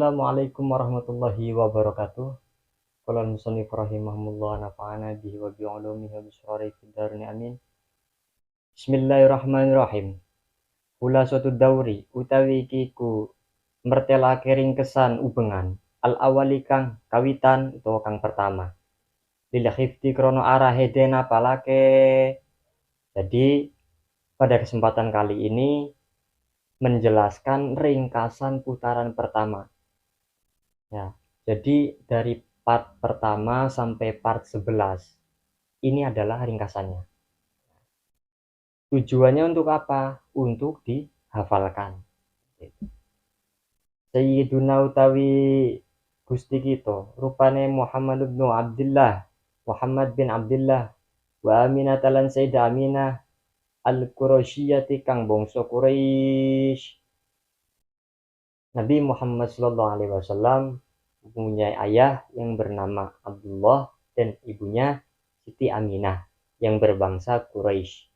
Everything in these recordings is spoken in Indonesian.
Assalamualaikum warahmatullahi wabarakatuh. Qala al-musannif rahimahumullah nafa'ana bihi wa bi ulumihi wa bi syarari fid darin amin. Bismillahirrahmanirrahim. Kula suatu dauri utawi iki ku mertelake ringkesan ubengan al awali kang kawitan utawa kang pertama. Lil khifti krono arahe den apalake. Jadi pada kesempatan kali ini menjelaskan ringkasan putaran pertama. Ya, jadi dari part pertama sampai part 11 ini adalah ringkasannya. Tujuannya untuk apa? Untuk dihafalkan. Sayyiduna utawi Gusti kita rupane Muhammad bin Abdullah wa Aminah talan Sayyidah Aminah al-Quraisyiyati kang bangsa Quraisy. Nabi Muhammad sallallahu alaihi wasallam mempunyai ayah yang bernama Abdullah dan ibunya Siti Aminah yang berbangsa Quraisy.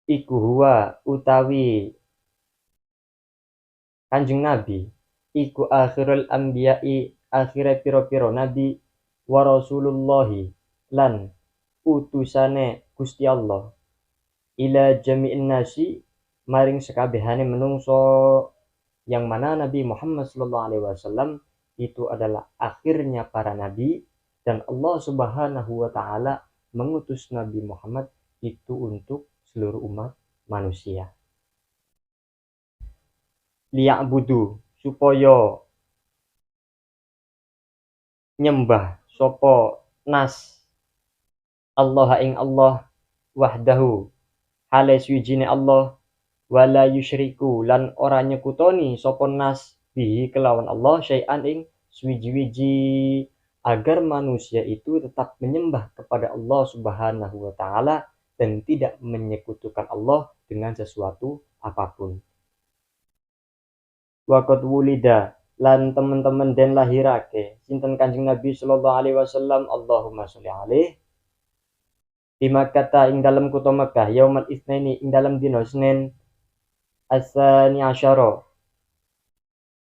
Iku huwa utawi Kanjeng Nabi iku akhirul anbiya'i akhire piro-piro nabi wa rasulullahi lan utusane Gusti Allah ila jami'in nasi maring sekabehane menungso, yang mana Nabi Muhammad SAW itu adalah akhirnya para nabi dan Allah Subhanahu wa taala mengutus Nabi Muhammad itu untuk seluruh umat manusia. Liya'budu supaya nyembah sopo nas Allah ing Allah wahdahu hale suwijine Allah wala yusyriku lan ora nyekutoni sapa nas bihi kelawan Allah syai'an ing suwiji-wiji, agar manusia itu tetap menyembah kepada Allah Subhanahu wa taala dan tidak menyekutukan Allah dengan sesuatu apapun. Waqad wulida lan teman-teman den lahirake sinten Kanjeng Nabi sallallahu alaihi wasallam Allahumma sholli alaihi di Makkah ing dalam kutha Makkah yaumal itsnaini ing dalam dina Senin asani asyara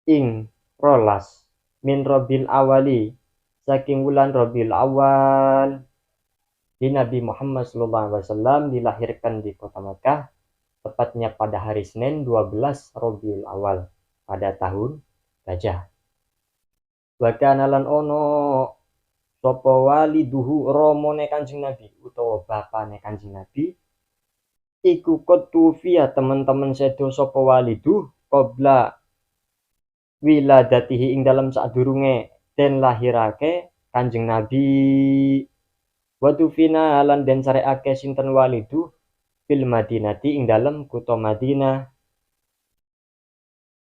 ing rolas min Rabiul Awali saking wulan Rabiul Awal. Di Nabi Muhammad SAW dilahirkan di kota Makkah tepatnya pada hari Senin 12 Rabiul Awal pada tahun Gajah. Wa kana lan ono sapa waliduhu romone Kanjeng Nabi utawa bapane Kanjeng Nabi iku kotufia teman-teman sedo sapa walidu qabla wiladatihi ing dalam sadurunge den lahirake Kanjeng Nabi. Watufina lan den sareake sinten walidu fil Madinati ing dalam kutha Madinah.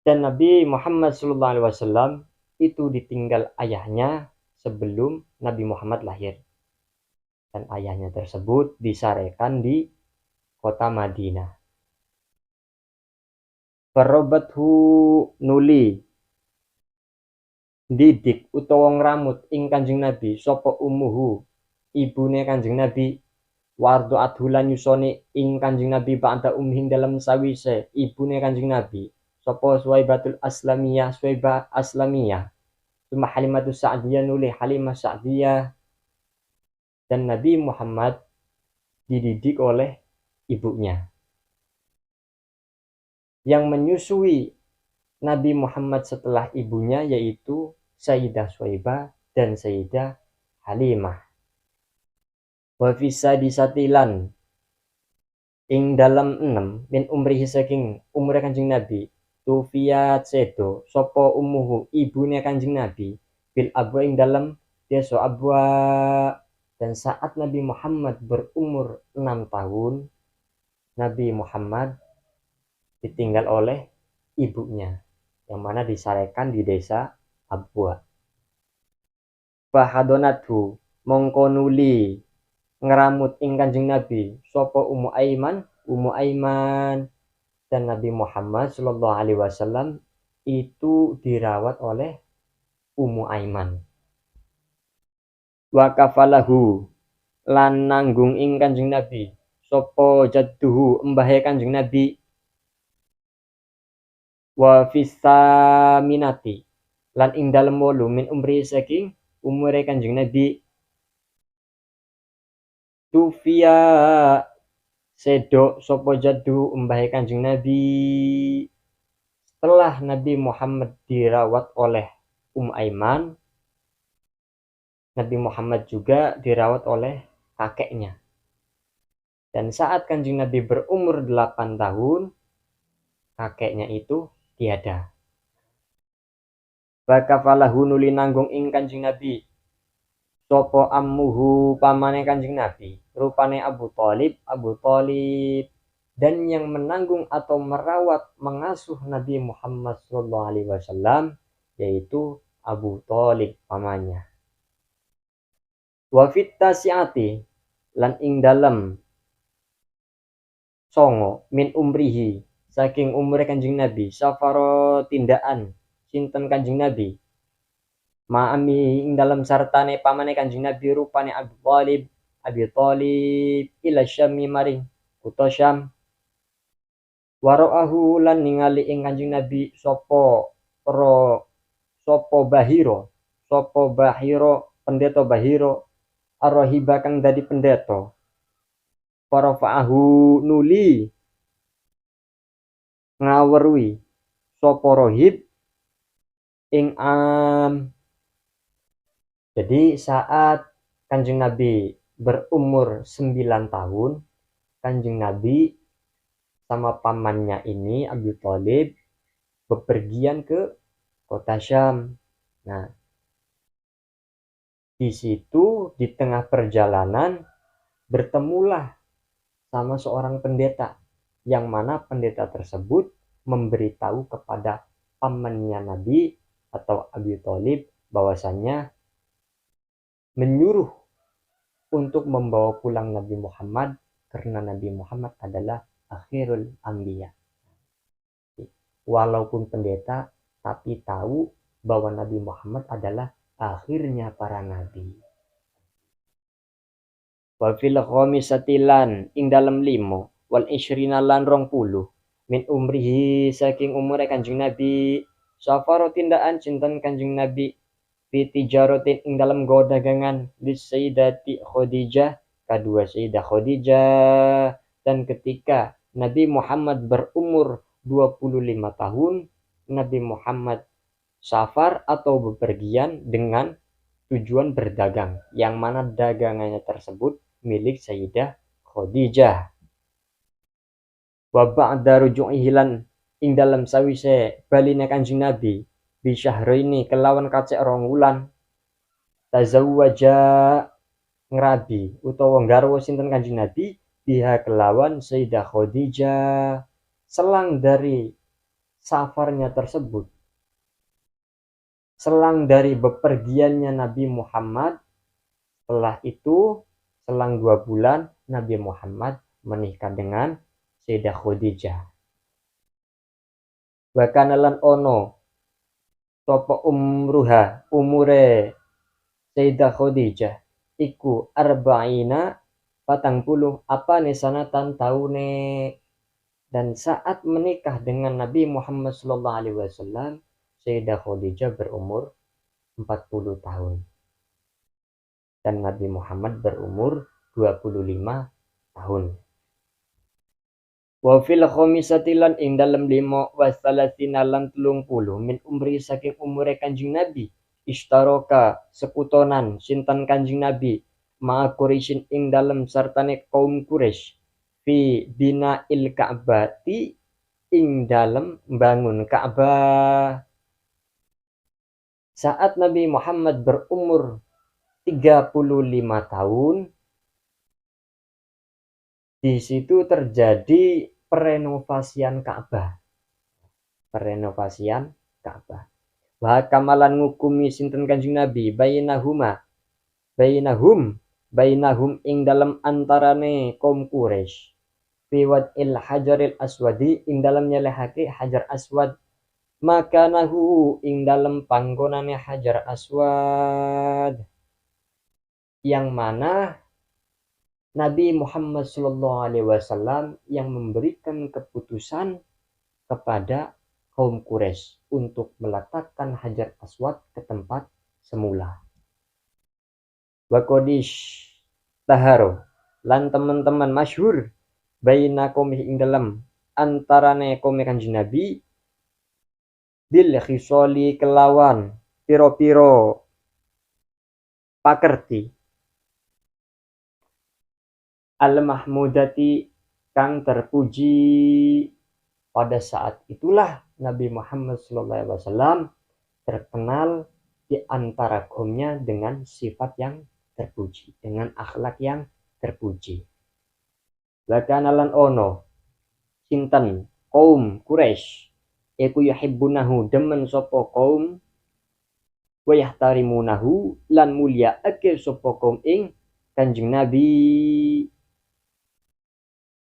Dan Nabi Muhammad sallallahu alaihi wasallam itu ditinggal ayahnya sebelum Nabi Muhammad lahir. Dan ayahnya tersebut disarekan di kota Madinah. Farobathu nuli didik utawa ngramut ing Kanjeng Nabi sapa umuhu ibune Kanjeng Nabi wardo adhulan yusone ing Kanjeng Nabi ba'da umhin dalam sawise ibune Kanjeng Nabi sapa Suwaibatul Aslamiyah Suwaibah Aslamiyah Suma Halimatus Sa'diyah nuli Halimah Sa'diyah. Dan Nabi Muhammad dididik oleh ibunya. Yang menyusui Nabi Muhammad setelah ibunya yaitu Sayyidah Suwaibah dan Sayyidah Halimah. Wa fisa disatilan ing dalam 6 min umrihi saking umure Kanjeng Nabi tufiyat sedo sapa umuhu ibune Kanjeng Nabi bil abwa ing dalam desa Abwa. Dan saat Nabi Muhammad berumur 6 tahun Nabi Muhammad ditinggal oleh ibunya yang mana disarekan di desa Abwa. Fahadonatu mongko nuli ngeramut ing Kanjeng Nabi sapa Ummu Aiman. Dan Nabi Muhammad sallallahu alaihi wasallam itu dirawat oleh Ummu Aiman. Wa kafalahu lan nanggung ing Kanjeng Nabi sapa jadduhu embahe Kanjeng Nabi wa fisaminati lan ing dalem 8 min umri saking umure Kanjeng Nabi tufia sedo sapa jaddu umbahe Kanjeng Nabi setelah Nabi Muhammad dirawat oleh Aiman. Nabi Muhammad juga dirawat oleh kakeknya. Dan saat Kanjeng Nabi berumur 8 tahun, kakeknya itu tiada. Bakafalahu nuli nanggung ing Kanjeng Nabi. Sopo ammuhu pamane Kanjeng Nabi. Rupane Abu Thalib. Dan yang menanggung atau merawat mengasuh Nabi Muhammad SAW yaitu Abu Thalib pamannya. Wa fit tasiati lan ing dalem songo min umrihi saking umure Kanjeng Nabi safaro tindaan sinten Kanjeng Nabi ma'ami ing dalem sartane pamane Kanjeng Nabi rupane Abi Thalib ila Syami maring kutha Syam waraahu lan ningali ing Kanjeng Nabi sapa Bahiro pendeta Bahiro arrohiba kang dadi pendeta parafa'ahu nuli ngawerui sapa rohib ing jadi saat Kanjeng Nabi berumur 9 tahun Kanjeng Nabi sama pamannya ini Abi Thalib bepergian ke kota Syam. Nah, di situ di tengah perjalanan bertemulah sama seorang pendeta yang mana pendeta tersebut memberitahu kepada pamannya Nabi atau Abi Thalib bahwasannya menyuruh untuk membawa pulang Nabi Muhammad karena Nabi Muhammad adalah akhirul anbiya. Walaupun pendeta tapi tahu bahwa Nabi Muhammad adalah akhirnya para nabi. Wa fil khamisati lan ing dalem 5 wal isyrina lan 20 min umrihi saking umure Kanjeng Nabi safaro tindaan cinten Kanjeng Nabi fi tijaratin ing dalem go dagangan bis Sayyidati Khadijah kedua Sayyidah Khadijah dan ketika Nabi Muhammad berumur 25 tahun Nabi Muhammad safar atau bepergian dengan tujuan berdagang yang mana dagangannya tersebut milik Sayyidah Khadijah. Wa ba'da ruju'ihi lan ing dalem sawise baline Kanjeng Nabi bi syahraini kelawan kacek 2 wulan tazawwaja ngrabi utawa garwa sinten Kanjeng Nabi biha kelawan Sayyidah Khadijah selang dari safarnya tersebut selang dari bepergiannya Nabi Muhammad setelah itu selang 2 bulan Nabi Muhammad menikah dengan Sayyidah Khadijah. Wa kana lan ono sapa umure Sayyidah Khadijah iku arba'ina 40 apane sanatan taune dan saat menikah dengan Nabi Muhammad sallallahu alaihi wasallam Sayyidah Khadijah berumur 40 tahun dan Nabi Muhammad berumur 25 tahun. Wa fil khamisati lan ing dalem 5 wa salasina lan 30 min umri saking umure Kanjeng Nabi istaroka sekutonan sinten Kanjeng Nabi ma Quraisyin ing dalem sartane kaum Quraisy fi bina'il Ka'bati ing dalem bangun Ka'bah. Saat Nabi Muhammad berumur 35 tahun di situ terjadi perenovasian Ka'bah. Wa kamalan ngukumi sinten Kanjeng Nabi bainahum ing dalam antarane kaum Quraisy. Fi wad'il hajaril aswadi ing dalam nyelehake hajar aswad makanahu ing dalam panggonane hajar aswad yang mana Nabi Muhammad SAW yang memberikan keputusan kepada kaum Quraisy untuk meletakkan Hajar Aswad ke tempat semula. Wa qadish taharo lan teman-teman masyhur baina kaum ing dalem antarane kaum Kanjeng Nabi bil khisali kelawan piro-piro pakerti al mahmudati kang terpuji. Pada saat itulah Nabi Muhammad SAW terkenal di antara kaumnya dengan sifat yang terpuji, dengan akhlak yang terpuji. Bahkan lan ono sinten kaum Quraisy iku yuhibbunahu demen sapa kaum wa yahtarimunahu lan mulia ake sapa kaum ing Kanjeng Nabi.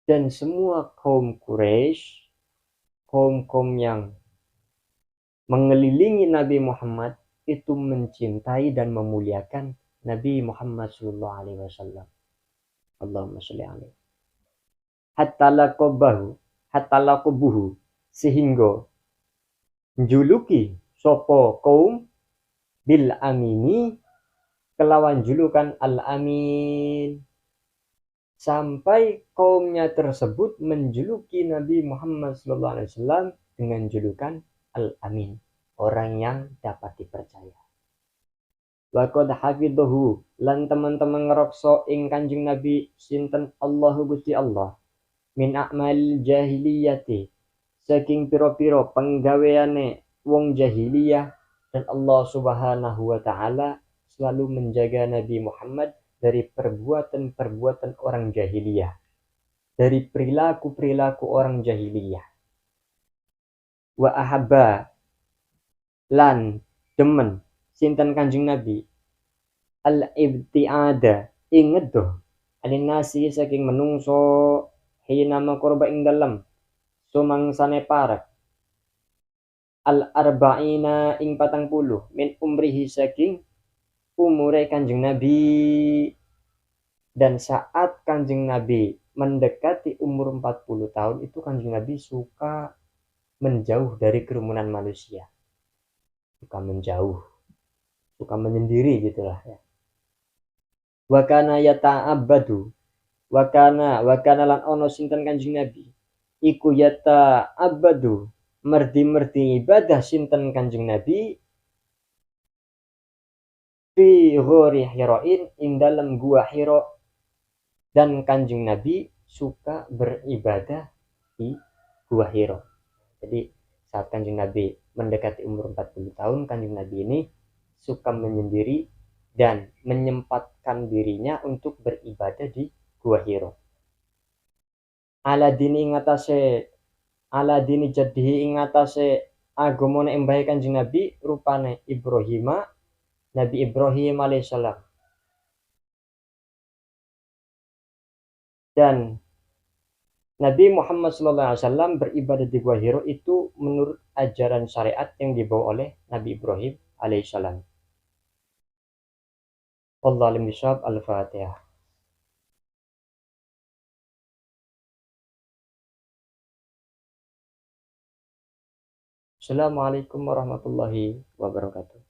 Dan semua kaum Quraisy, kaum-kaum yang mengelilingi Nabi Muhammad itu mencintai dan memuliakan Nabi Muhammad sallallahu alaihi wasallam. Allahumma sholli alaihi. Hatta laqabuhu sehingga juluki sopo kaum bil amini kelawan julukan al amin, sampai kaumnya tersebut menjuluki Nabi Muhammad SAW dengan julukan Al-Amin, orang yang dapat dipercaya. Wa qad hafidhahu lan teman-teman ngerokso ing Kanjeng Nabi sinten Allahu Gusti Allah min a'mal jahiliyati saking piro-piro penggaweane wong jahiliyah, dan Allah Subhanahu wa taala selalu menjaga Nabi Muhammad dari perbuatan-perbuatan orang jahiliyah, dari perilaku-perilaku orang jahiliyah. Wa ahabba lan demen sinten Kanjeng Nabi al-ibtiada ingedo alin nasi saking menungso hina makorba ing dalem sumangsane parek al-arba'ina ing 40 min umrihi saking umure Kanjeng Nabi. Dan saat Kanjeng Nabi mendekati umur 40 tahun itu Kanjeng Nabi suka menjauh dari kerumunan manusia, suka menjauh, suka menyendiri gitulah ya. Wakana yata'abbadu wakana lan ono sinten Kanjeng Nabi iku yata'abbadu merdi ibadah sinten Kanjeng Nabi fi ghori Hirain ing dalam gua Hira, dan Kanjeng Nabi suka beribadah di gua Hira. Jadi saat Kanjeng Nabi mendekati umur 40 tahun, Kanjeng Nabi ini suka menyendiri dan menyempatkan dirinya untuk beribadah di gua Hira. Ala dini jadihi ing atase agamane embahe Kanjeng Nabi rupane Nabi Ibrahim alaihissalam. Dan Nabi Muhammad SAW beribadah di Gua Hira itu menurut ajaran syariat yang dibawa oleh Nabi Ibrahim alaihissalam. Wallahu a'lam bishawab. Al-Fatihah. Assalamualaikum warahmatullahi wabarakatuh.